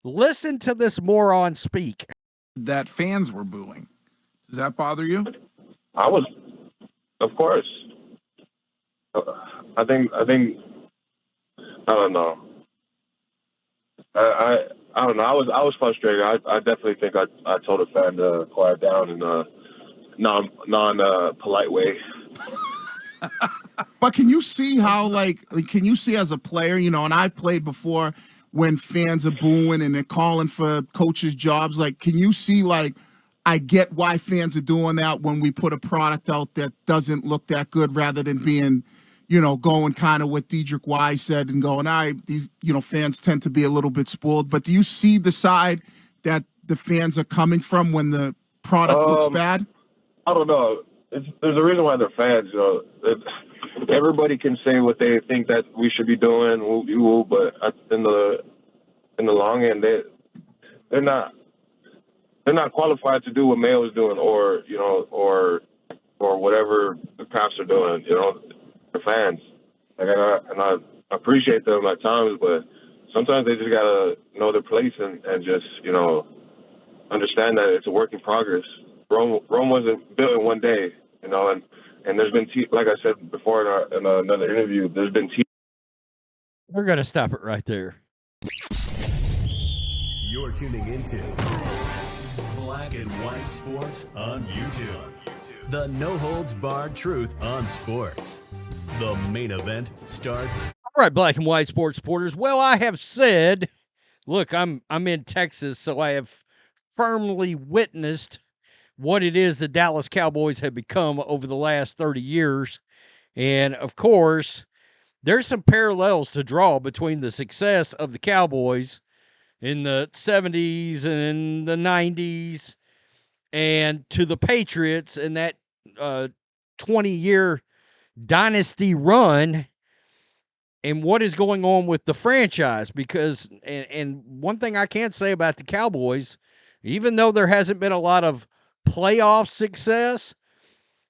Listen to this moron speak. That fans were booing. Does that bother you? I was, of course. I think. I don't know. I don't know. I was frustrated. I definitely think I told a fan to quiet down in a non polite way. But can you see how, can you see as a player, and I've played before when fans are booing and they're calling for coaches' jobs, can you see, I get why fans are doing that when we put a product out that doesn't look that good rather than being, going kind of what Diedrich Wise said and going, all right, these, fans tend to be a little bit spoiled. But do you see the side that the fans are coming from when the product looks bad? I don't know. There's a reason why they're fans. Everybody can say what they think that we should be doing, but in the long end, they're not qualified to do what Mayo is doing, or whatever the Crafts are doing. The fans, and I appreciate them at times, but sometimes they just gotta know their place and just understand that it's a work in progress. Rome wasn't built in one day, and there's been like I said before in another interview, there's been We're gonna stop it right there. You're tuning into Black and White Sports on YouTube. The no-holds-barred truth on sports. The main event starts. All right, Black and White Sports supporters. Well, I have said, look, I'm in Texas, so I have firmly witnessed what it is the Dallas Cowboys have become over the last 30 years. And, of course, there's some parallels to draw between the success of the Cowboys in the 70s and the 90s and to the Patriots in that 20-year dynasty run and what is going on with the franchise. Because, and one thing I can't say about the Cowboys, even though there hasn't been a lot of playoff success,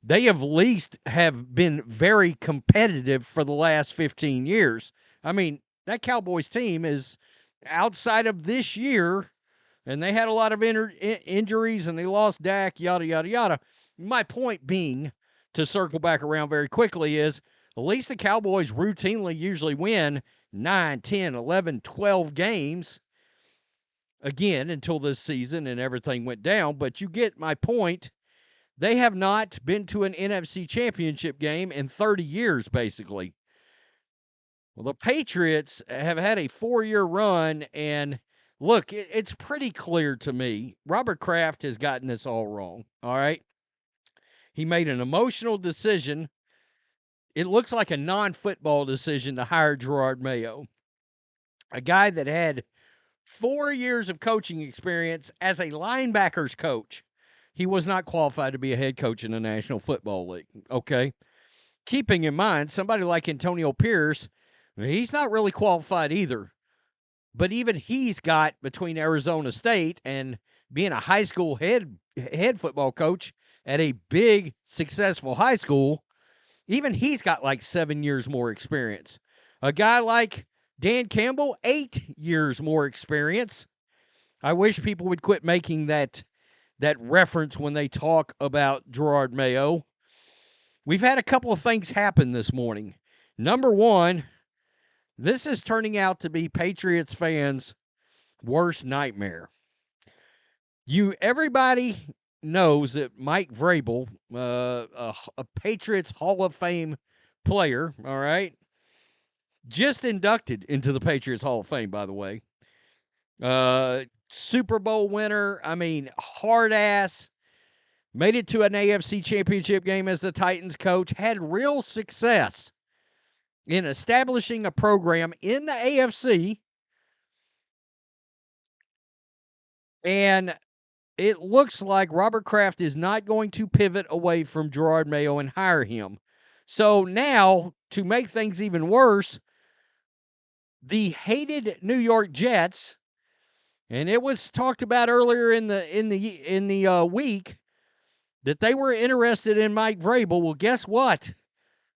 they at least have been very competitive for the last 15 years. I mean, that Cowboys team is outside of this year, and they had a lot of injuries, and they lost Dak, yada, yada, yada. My point being, to circle back around very quickly, is at least the Cowboys routinely usually win 9, 10, 11, 12 games, again, until this season and everything went down. But you get my point. They have not been to an NFC championship game in 30 years, basically. Well, the Patriots have had a 4-year run, and look, it's pretty clear to me. Robert Kraft has gotten this all wrong, all right? He made an emotional decision. It looks like a non-football decision to hire Jerod Mayo, a guy that had 4 years of coaching experience as a linebackers coach. He was not qualified to be a head coach in the National Football League, okay? Keeping in mind, somebody like Antonio Pierce, he's not really qualified either. But even he's got, between Arizona State and being a high school head football coach at a big, successful high school, even he's got like 7 years more experience. A guy like Dan Campbell, 8 years more experience. I wish people would quit making that reference when they talk about Jerod Mayo. We've had a couple of things happen this morning. Number one, this is turning out to be Patriots fans' worst nightmare. Everybody knows that Mike Vrabel, a Patriots Hall of Fame player, all right, just inducted into the Patriots Hall of Fame, by the way. Super Bowl winner, hard ass, made it to an AFC championship game as the Titans coach, had real success in establishing a program in the AFC, and it looks like Robert Kraft is not going to pivot away from Jerod Mayo and hire him. So now, to make things even worse, the hated New York Jets, and it was talked about earlier in the week that they were interested in Mike Vrabel. Well, guess what?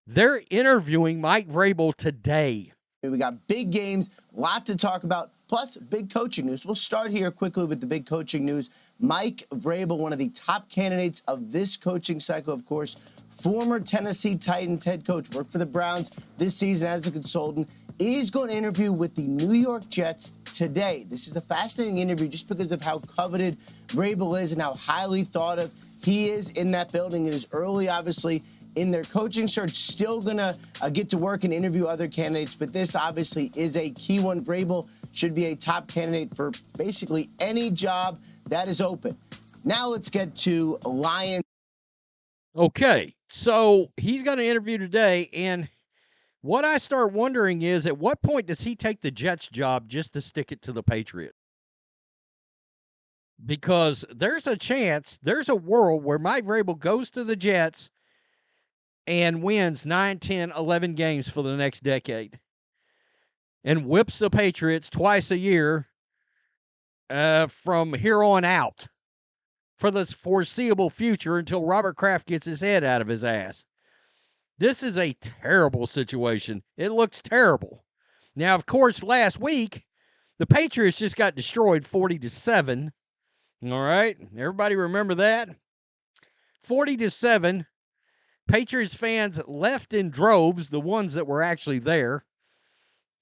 They're interviewing Mike Vrabel today. We got big games, a lot to talk about, plus big coaching news. We'll start here quickly with the big coaching news. Mike Vrabel, one of the top candidates of this coaching cycle, of course, former Tennessee Titans head coach, worked for the Browns this season as a consultant, is going to interview with the New York Jets today. This is a fascinating interview just because of how coveted Vrabel is and how highly thought of he is in that building. It is early, obviously, in their coaching search, still going to get to work and interview other candidates, but this obviously is a key one. Vrabel should be a top candidate for basically any job that is open. Now let's get to Lions. Okay, so he's going to interview today, and what I start wondering is, at what point does he take the Jets job just to stick it to the Patriots? Because there's a chance, there's a world where Mike Vrabel goes to the Jets and wins 9, 10, 11 games for the next decade and whips the Patriots twice a year from here on out for the foreseeable future until Robert Kraft gets his head out of his ass. This is a terrible situation. It looks terrible. Now, of course, last week, the Patriots just got destroyed 40-7. All right? Everybody remember that? 40-7. Patriots fans left in droves, the ones that were actually there.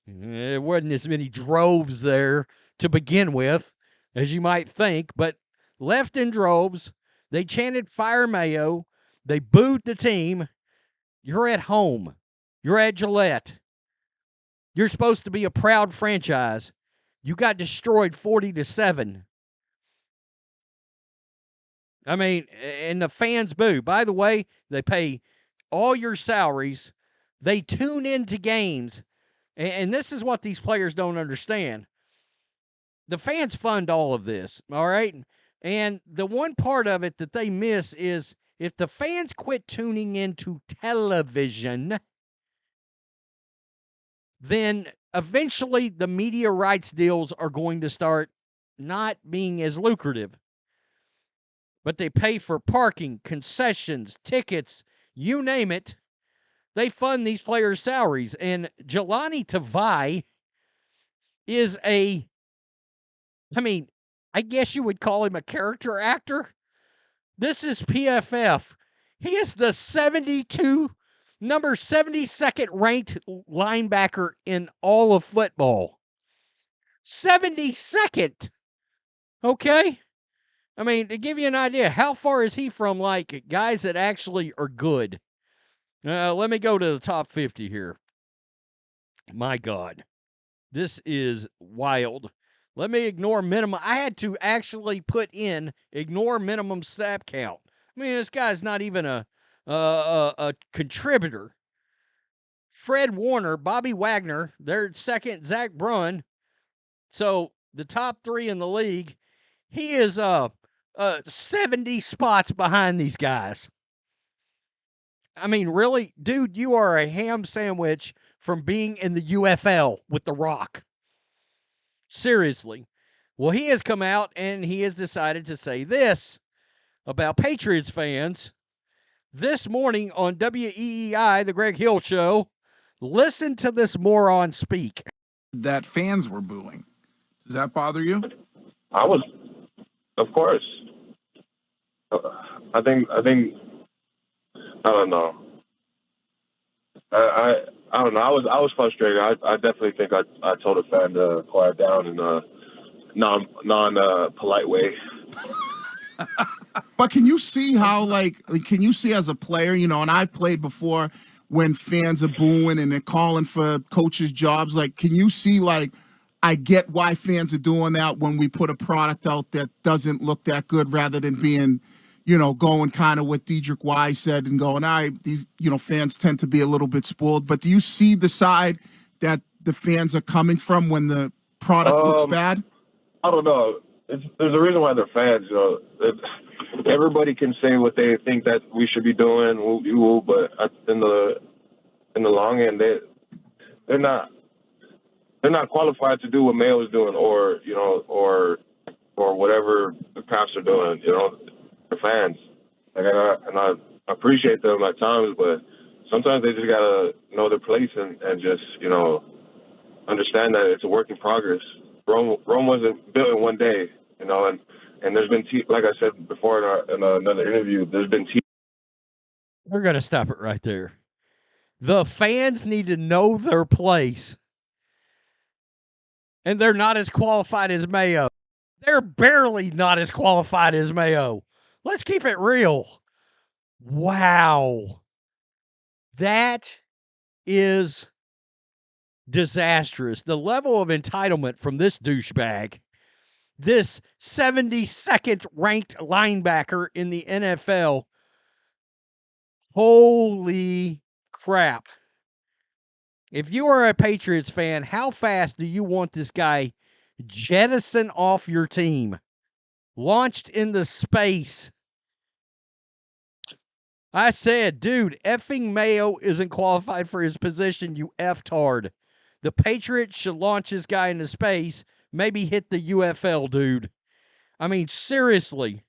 There wasn't as many droves there to begin with as you might think, but left in droves. They chanted "Fire Mayo." They booed the team. You're at home. You're at Gillette. You're supposed to be a proud franchise. You got destroyed 40-7. I mean, and the fans boo. By the way, they pay all your salaries. They tune into games. And this is what these players don't understand. The fans fund all of this, all right? And the one part of it that they miss is if the fans quit tuning into television, then eventually the media rights deals are going to start not being as lucrative. But they pay for parking, concessions, tickets, you name it. They fund these players' salaries. And Jahlani Tavai is I guess you would call him a character actor. This is PFF. He is the number 72nd ranked linebacker in all of football. 72nd. Okay? I mean, to give you an idea, how far is he from, like, guys that actually are good? Let me go to the top 50 here. My God. This is wild. Let me ignore minimum. I had to actually put in ignore minimum snap count. I mean, this guy's not even a contributor. Fred Warner, Bobby Wagner, their second, Zach Brun. So the top three in the league, he is 70 spots behind these guys. I mean, really, dude, you are a ham sandwich from being in the UFL with The Rock. Seriously. Well, he has come out and he has decided to say this about Patriots fans this morning on WEEI, the Greg Hill Show. Listen to this moron speak. That fans were booing. Does that bother you? I was, of course. I think. I don't know. I don't know. I was frustrated. I definitely think I told a fan to quiet down in a non polite way. But can you see how, can you see as a player, and I've played before when fans are booing and they're calling for coaches' jobs, can you see, I get why fans are doing that when we put a product out that doesn't look that good rather than being, going kind of what Diedrich Wise said and going, all right, these, fans tend to be a little bit spoiled. But do you see the side that the fans are coming from when the product looks bad? I don't know. There's a reason why they're fans. Everybody can say what they think that we should be doing, but in the long end, they're not qualified to do what Mayo is doing, or whatever the Crafts are doing. They're fans, and I appreciate them at times, but sometimes they just gotta know their place and just understand that it's a work in progress. Rome wasn't built in one day, you know, and there's been, like I said before in another interview, there's been We're going to stop it right there. The fans need to know their place. And they're not as qualified as Mayo. They're barely not as qualified as Mayo. Let's keep it real. Wow. That is disastrous. The level of entitlement from this douchebag, this 72nd ranked linebacker in the NFL. Holy crap. If you are a Patriots fan, how fast do you want this guy jettisoned off your team? Launched into space. I said, dude, effing Mayo isn't qualified for his position, you F-tard. The Patriots should launch this guy into space, maybe hit the UFL, dude. I mean, seriously.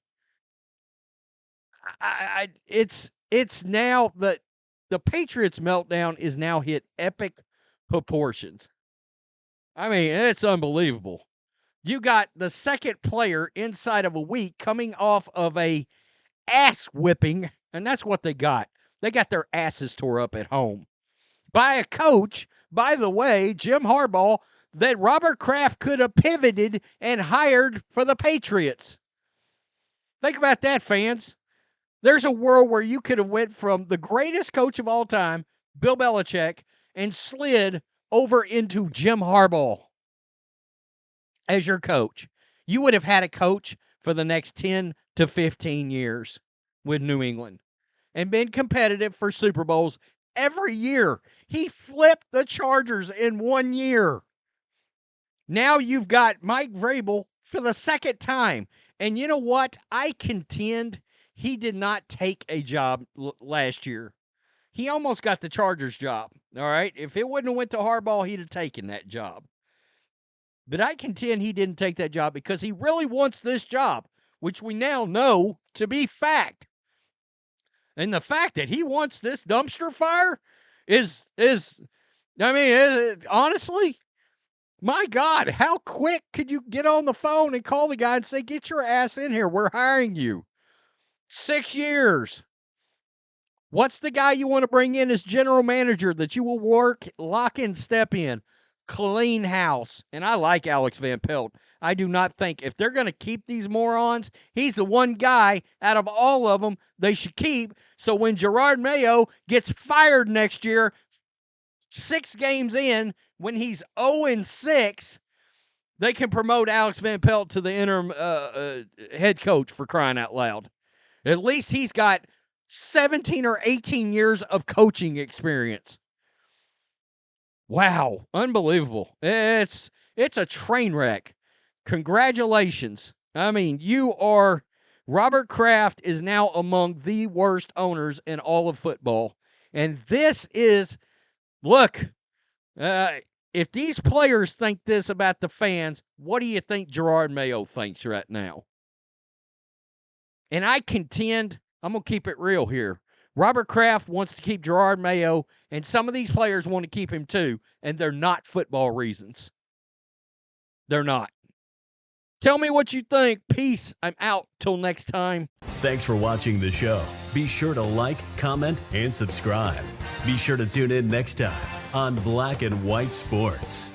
It's now the Patriots meltdown is now hit epic proportions. I mean, it's unbelievable. You got the second player inside of a week coming off of a ass whipping, and that's what they got. They got their asses tore up at home by a coach, by the way, Jim Harbaugh, that Robert Kraft could have pivoted and hired for the Patriots. Think about that, fans. There's a world where you could have went from the greatest coach of all time, Bill Belichick, and slid over into Jim Harbaugh as your coach. You would have had a coach for the next 10 to 15 years with New England and been competitive for Super Bowls every year. He flipped the Chargers in 1 year. Now you've got Mike Vrabel for the second time. And you know what? I contend he did not take a job last year. He almost got the Chargers job, all right? If it wouldn't have went to Harbaugh, he'd have taken that job. But I contend he didn't take that job because he really wants this job, which we now know to be fact. And the fact that he wants this dumpster fire is honestly, my God, how quick could you get on the phone and call the guy and say, get your ass in here, we're hiring you. 6 years. What's the guy you want to bring in as general manager that you will work, lock and step in? Clean house. And I like Alex Van Pelt. I do not think if they're going to keep these morons, he's the one guy out of all of them they should keep. So when Jerod Mayo gets fired next year, 6 games in, when he's 0-6, they can promote Alex Van Pelt to the interim head coach, for crying out loud. At least he's got 17 or 18 years of coaching experience. Wow, unbelievable. It's a train wreck. Congratulations. I mean, Robert Kraft is now among the worst owners in all of football. And this is, look, if these players think this about the fans, what do you think Jerod Mayo thinks right now? And I contend, I'm going to keep it real here. Robert Kraft wants to keep Jerod Mayo, and some of these players want to keep him too, and they're not football reasons. They're not. Tell me what you think. Peace. I'm out. Till next time. Thanks for watching the show. Be sure to like, comment, and subscribe. Be sure to tune in next time on Black and White Sports.